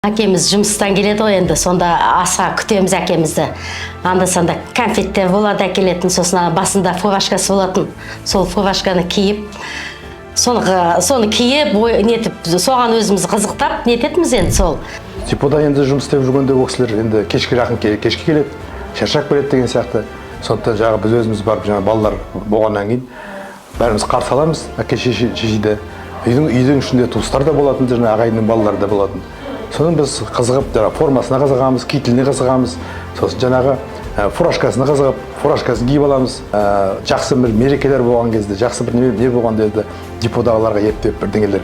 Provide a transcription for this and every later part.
Әкеміз жұмыстан келеді ғой, енді сонда асыға күтеміз әкемізді. Анда-санда конфеттер болады әкелетін, сосын басында фуражкасы болатын. Сол фуражканы киіп, соны киіп, нетіп, соған өзіміз қызықтап, нететіміз енді сол. Депода енді жұмыс істеп жүргенде ол кісілер енді кешке келеді, шаршап келеді деген сияқты. Сондықтан жағы біз өзіміз барып, жаңа балалар болғаннан кейін бәріміз қарсы аламыз, әке шешейді. Үйдің ішінде туыстар да болатын, жаңа ағайынның балалары да болатын. Содан біз қызығып, формасына қызығамыз, кителіне қызығамыз, сосын жаңағы фуражкасына қызығып, фуражкасын киіп аламыз. Жақсы бір мерекелер болған кезде, жақсы бір не болған кезде деподағыларға ептеп бірдеңелер,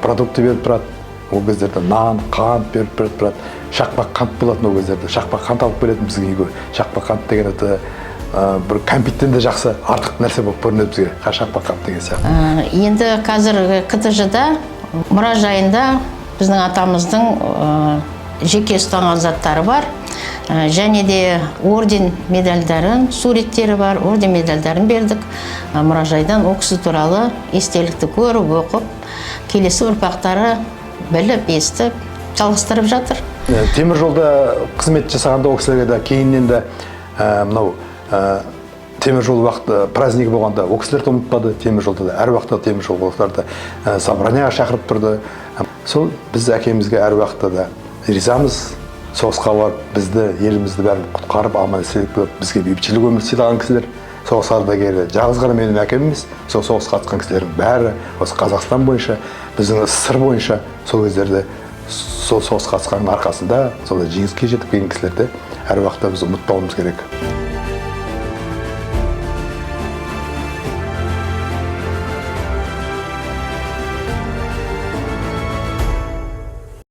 продукты беріп тұрады. Ол кездерде нан, қант беріп тұрады. Шақпақ қант болатын ол кездерде. Шақпақ қант алып келетін бізге үйге. Шақпақ қант деген бір кәмпиттен де жақсы артық нәрсе болып көрінеді бізге. Шақпақ қант деген сияқты. Енді қазір КТЖ-да мұражайында біздің атамыздың жеке ұстаған заттары бар. Және де орден медальдарын, суреттері бар, орден медальдарын бердік. Мұражайдан ол кісі туралы естелікті көріп, оқып, келесі ұрпақтары біліп, естіп, жалғастырып жатыр. Темір жолда қызмет жасағанда ол кісілерге де кейіннен де мынау темір жол уақыты празднигі болғанда ол кісілер де ұмытпады. Темір жолда да әр уақытта темір жол болғыларды собранияға шақырып тұрды. Сол біз әкемізге әр уақытта да ризамыз. Соғысқа барып бізді, елімізді бәрін құтқарып, аман-есен етіп, бізге бейбітшілік өмір сыйлаған кісілер. Соғыс ардагері жалғыз ғана менің әкем емес, сол соғысқа қатысқан кісілердің бәрі осы Қазақстан бойынша, біздің СССР бойынша сол кездерде сол соғысқа қатысқанның арқасында сол жеңіске жетіп келген кісілерді әр уақытта біз ұмытпауымыз керек.